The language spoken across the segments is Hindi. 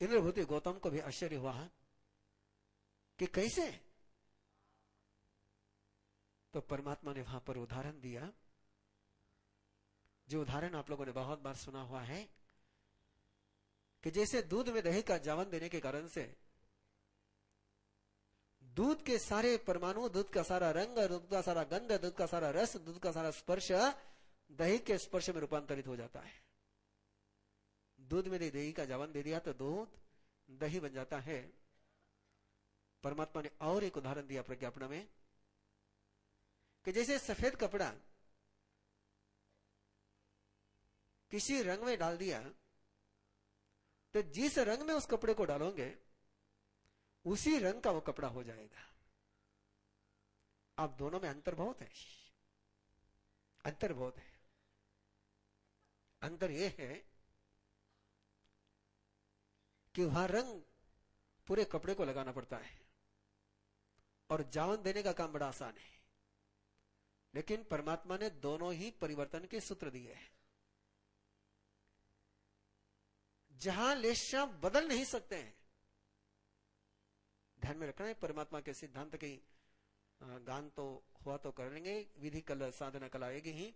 इंद्रभूति गौतम को भी आश्चर्य हुआ कि कैसे। तो परमात्मा ने वहां पर उदाहरण दिया, जो उदाहरण आप लोगों ने बहुत बार सुना हुआ है, कि जैसे दूध में दही का जावन देने के कारण से दूध के सारे परमाणु, दूध का सारा रंग, दूध का सारा गंध, दूध का सारा रस, दूध का सारा स्पर्श दही के स्पर्श में रूपांतरित हो जाता है। दूध में दही का जावन दे दिया तो दूध दही बन जाता है। परमात्मा ने और एक उदाहरण दिया प्रज्ञापना में, कि जैसे सफेद कपड़ा किसी रंग में डाल दिया, तो जिस रंग में उस कपड़े को डालोगे उसी रंग का वो कपड़ा हो जाएगा। अब दोनों में अंतर बहुत है, अंतर बहुत है। अंतर यह है कि वहां रंग पूरे कपड़े को लगाना पड़ता है और जावन देने का काम बड़ा आसान है, लेकिन परमात्मा ने दोनों ही परिवर्तन के सूत्र दिए हैं। जहां लेशा बदल नहीं सकते हैं, ध्यान में रखना है, परमात्मा के सिद्धांत की गान तो हुआ तो कर लेंगे, विधि कल साधना कल आएगी ही।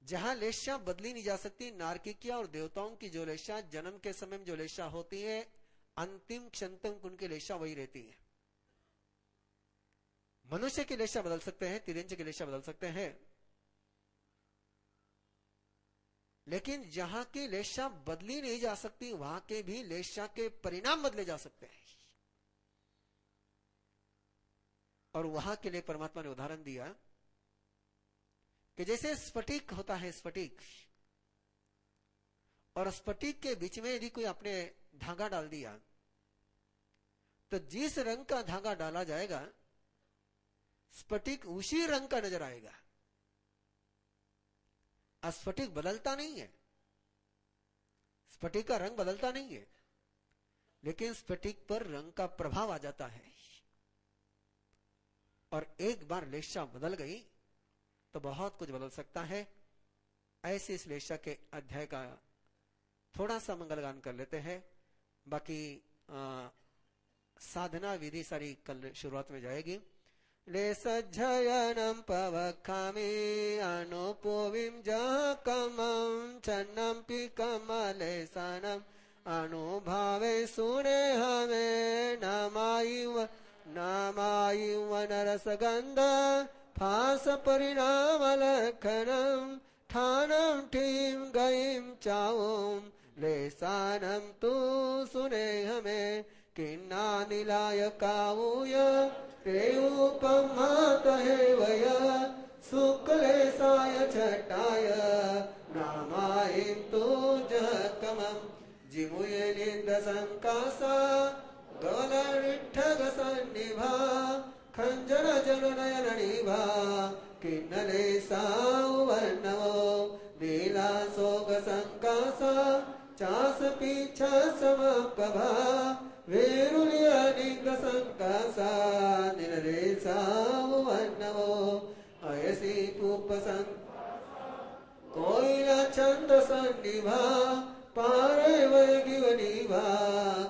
जहां लेशा बदली नहीं जा सकती, नारकिकिया और देवताओं की जो लेशा जन्म के समय में जो लेशा होती है, अंतिम क्षण तक उनकी लेशा वही रहती है। मनुष्य की लेशा बदल सकते हैं, तिरंज की लेशा बदल सकते हैं, लेकिन जहां की लेशा बदली नहीं जा सकती, वहां के भी लेशा के परिणाम बदले जा सकते हैं। और वहां के लिए परमात्मा ने उदाहरण दिया कि जैसे स्फटिक होता है, स्फटिक, और स्फटिक के बीच में यदि कोई आपने धागा डाल दिया, तो जिस रंग का धागा डाला जाएगा स्फटिक उसी रंग का नजर आएगा। स्फटिक बदलता नहीं है, स्फटिक का रंग बदलता नहीं है, लेकिन स्फटिक पर रंग का प्रभाव आ जाता है। और एक बार लेशा बदल गई तो बहुत कुछ बदल सकता है। ऐसे इस लेशा के अध्याय का थोड़ा सा मंगलगान कर लेते हैं। बाकी साधना विधि सारी कल शुरुआत में जाएगी। लेसज्जयनं पवखामि अनुपोविं जकमं चन्नंपि कमलेसनं अनुभावे सुने हमें नामायु वनरसगंध फास परिणाम लखनम ठानम टीम गईम चाऊम लेसानम तू सुने हमें किन्ना निलाय काऊय तेऊपमातहे वय सुकलेसाय छटाय नामायिं तु जकमं जिमुये निंद संकासा गवलनिठग सन्निभा खंजन जन नयन निभा किन्नले सावन्नवो नीला सोग संकासा चास पीछा समपभा वेरुलिया निग संकासा निनले सावन्नवो अयसी पूप कोयला चंद सन्निभा पारे वैगिवनिभा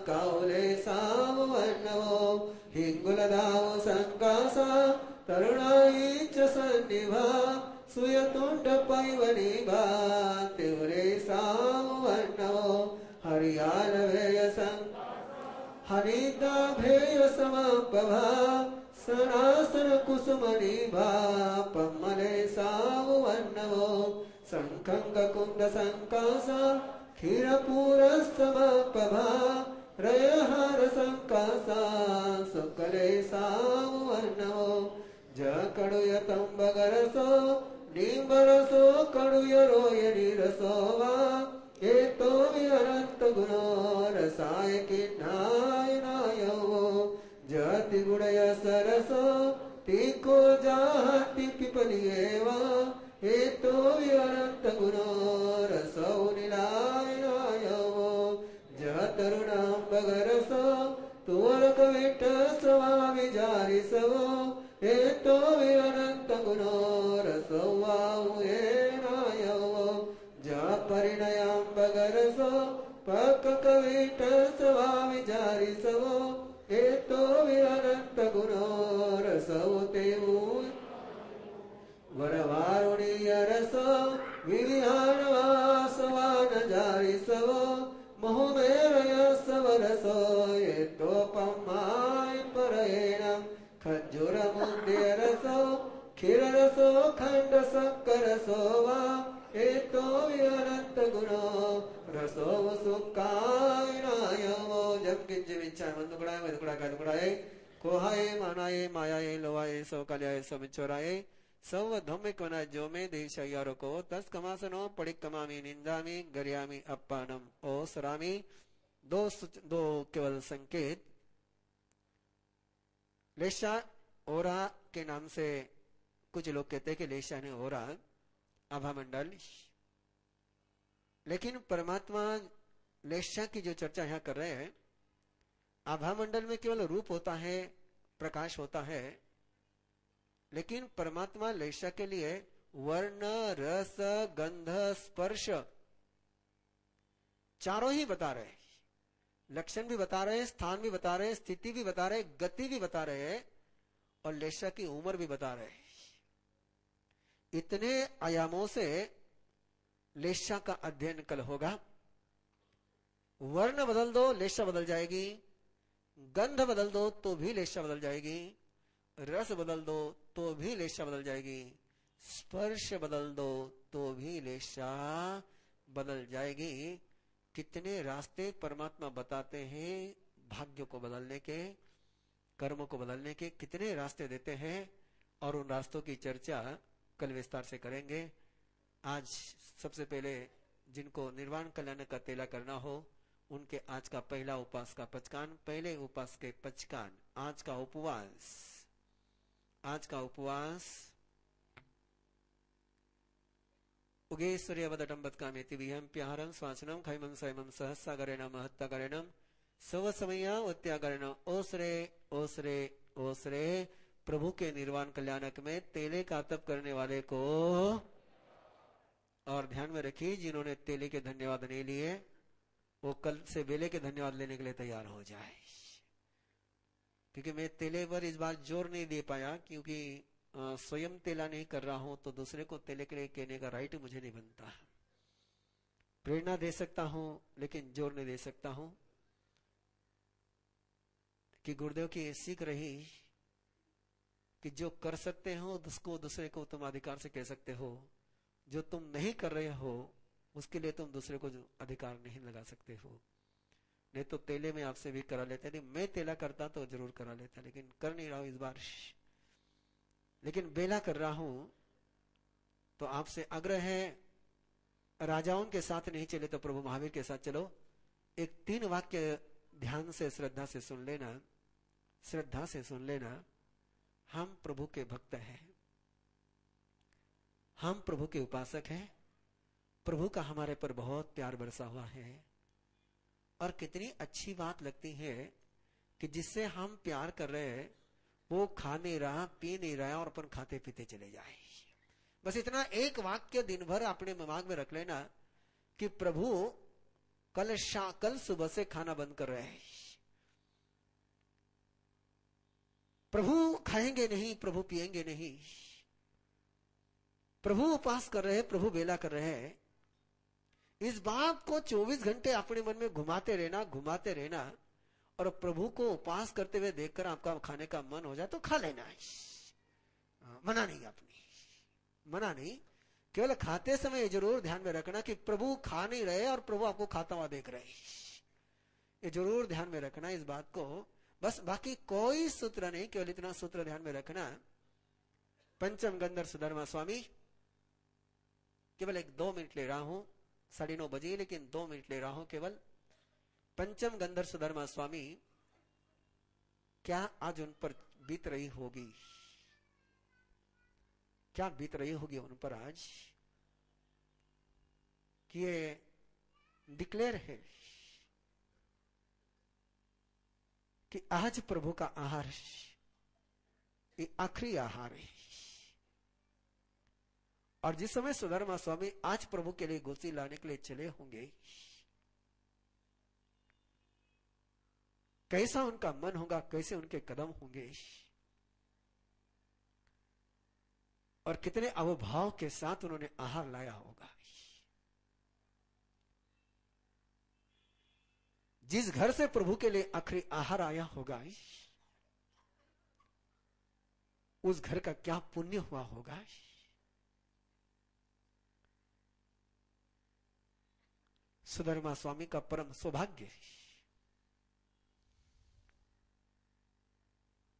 काउले सावन्नवो हिंगुलदाव संकासा तरुणाई च सन्निभा सुयतुंड पैवनिभा तिवरे सावन्नवो हरियाल भेय हरिदा भेय समपभा सनासन कुसुमनिभा पम्मले सावन्नवो संखंग कुंद संकासा क्षीरपूरस्तमपभा रयहार संकासा सुकले सावन्नवो जकडुयतंबगरसो नींबरसो कड़ुयरोयनिरसो वा एतो विहरंत गुणो रसाय किन्नाय नायो जति गुणय सरसो तीको जाति पिपलियेवा एतो विहरंत गुणो रसो निलाय नायो जतरुणांबगरसो तुवरक विठ स्वामिजारिसवो एतो विहरंत गुणो रसो वाउ नायो जा परिणयांबगरसो पक कविट सवा विचारी सवो ए तो विरनंत गुणो रसवो तेऊ वरवारुणीय रसो विविहान वासवान जारी सवो मोहमेरय सवरसो ये तो पमाय परेणम खज्जुर मुंदे रसो खीर रसो खंड सक्कर सोवा ए तो अनंत गुणो रसो सुखाय नायमो जब किंच विचार मंदुकड़ाए मंदुकड़ा का दुकड़ाए कोहाए मानाए मायाए लोवाए सो कल्याए सो मिचोराए सव धम्मिक वना जो में देश यारो को तस कमासनो पड़िक कमामी निंदामी गरियामी अप्पानम ओ सरामी दो केवल संकेत लेशा ओरा के नाम से कुछ लोग कहते हैं कि लेशा ने ओरा आभा मंडल, लेकिन परमात्मा लेशा की जो चर्चा यहां कर रहे हैं, आभा मंडल में केवल रूप होता है, प्रकाश होता है, लेकिन परमात्मा लेशा के लिए वर्ण रस गंध स्पर्श चारों ही बता रहे हैं, लक्षण भी बता रहे हैं, स्थान भी बता रहे हैं, स्थिति भी बता रहे हैं, गति भी बता रहे हैं और लेशा की उम्र भी बता रहे हैं। इतने आयामों से लेशा का अध्ययन कल होगा। वर्ण बदल दो लेशा बदल जाएगी, गंध बदल दो तो भी लेशा बदल जाएगी, रस बदल दो तो भी लेशा बदल जाएगी, स्पर्श बदल दो तो भी लेशा बदल जाएगी। कितने रास्ते परमात्मा बताते हैं भाग्य को बदलने के, कर्म को बदलने के कितने रास्ते देते हैं और उन रास्तों की चर्चा कल विस्तार से करेंगे। आज सबसे पहले जिनको निर्वाण कल्याण का तेला करना हो उनके आज का पहला उपवास का पचकान, पहले उपवास के पचकान, आज का उपवास उगे सूर्यवदटंबत कामेति विहम प्याहरम स्वाचनम खैमं सैमं सहस्सागरेण महत्तागरेणम सव समया उत्यागरेण ओसरे ओसरे ओसरे। प्रभु के निर्वाण कल्याणक में तेले का तप करने वाले को, और ध्यान में रखिए जिन्होंने तेले के धन्यवाद नहीं लिए वो कल से बेले के धन्यवाद लेने के लिए तैयार हो जाए, क्योंकि मैं तेले पर इस बार जोर नहीं दे पाया, क्योंकि स्वयं तेला नहीं कर रहा हूं तो दूसरे को तेले के लिए कहने का राइट मुझे नहीं बनता। प्रेरणा दे सकता हूं लेकिन जोर नहीं दे सकता हूं, कि गुरुदेव की सीख रही कि जो कर सकते हो उसको दूसरे को तुम अधिकार से कह सकते हो, जो तुम नहीं कर रहे हो उसके लिए तुम दूसरे को अधिकार नहीं लगा सकते हो। नहीं तो तेले में आपसे भी करा लेते, नहीं मैं तेला करता तो जरूर करा लेता, लेकिन कर नहीं रहा हूं इस बार, लेकिन बेला कर रहा हूं तो आपसे आग्रह है, राजाओं के साथ नहीं चले तो प्रभु महावीर के साथ चलो। एक 3 वाक्य ध्यान से श्रद्धा से सुन लेना, श्रद्धा से सुन लेना। हम प्रभु के भक्त हैं, हम प्रभु के उपासक हैं, प्रभु का हमारे पर बहुत प्यार बरसा हुआ है, और कितनी अच्छी बात लगती है कि जिससे हम प्यार कर रहे हैं वो खा नहीं रहा, पी नहीं रहा और अपन खाते पीते चले जाए। बस इतना एक वाक्य दिन भर अपने दिमाग में रख लेना कि प्रभु कल सुबह से खाना बंद कर रहे हैं, प्रभु खाएंगे नहीं, प्रभु पिएंगे नहीं, प्रभु उपवास कर रहे हैं, प्रभु बेला कर रहे हैं। इस बात को 24 घंटे अपने मन में घुमाते रहना, और प्रभु को उपवास करते हुए देखकर आपका खाने का मन हो जाए तो खा लेना है। मना नहीं, मना नहीं, केवल खाते समय जरूर ध्यान में रखना कि प्रभु खा नहीं रहे और प्रभु आपको खाता हुआ देख रहे, ये जरूर ध्यान में रखना इस बात को। बस बाकी कोई सूत्र नहीं, केवल इतना सूत्र ध्यान में रखना। पंचम गंधर्व सुधर्मा स्वामी, केवल 2 मिनट ले रहा हूं, 9:30 बजे, लेकिन 2 मिनट ले रहा हूं केवल। पंचम गंधर्व सुधर्मा स्वामी, क्या आज उन पर बीत रही होगी, क्या बीत रही होगी उन पर आज, कि ये डिक्लेयर है कि आज प्रभु का आहार ये आखिरी आहार है। और जिस समय सुधर्मा स्वामी आज प्रभु के लिए गोची लाने के लिए चले होंगे, कैसा उनका मन होगा, कैसे उनके कदम होंगे, और कितने अवभाव के साथ उन्होंने आहार लाया होगा। जिस घर से प्रभु के लिए आखिरी आहार आया होगा, उस घर का क्या पुण्य हुआ होगा। सुधर्मा स्वामी का परम सौभाग्य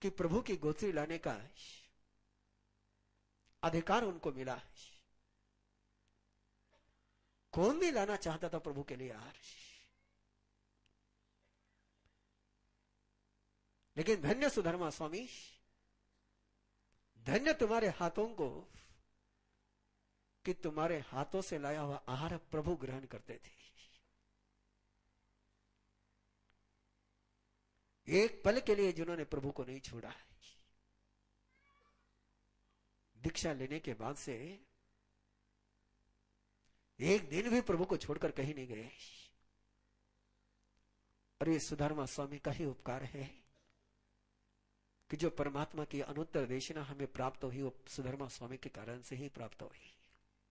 कि प्रभु की गोत्री लाने का अधिकार उनको मिला। कौन भी लाना चाहता था प्रभु के लिए यार, लेकिन धन्य सुधर्मा स्वामी, धन्य तुम्हारे हाथों को कि तुम्हारे हाथों से लाया हुआ आहार प्रभु ग्रहण करते थे। एक पल के लिए जिन्होंने प्रभु को नहीं छोड़ा, दीक्षा लेने के बाद से एक दिन भी प्रभु को छोड़कर कहीं नहीं गए। और ये सुधर्मा स्वामी का ही उपकार है कि जो परमात्मा की अनुत्तर देशना हमें प्राप्त हुई, वो सुधर्मा स्वामी के कारण से ही प्राप्त हुई।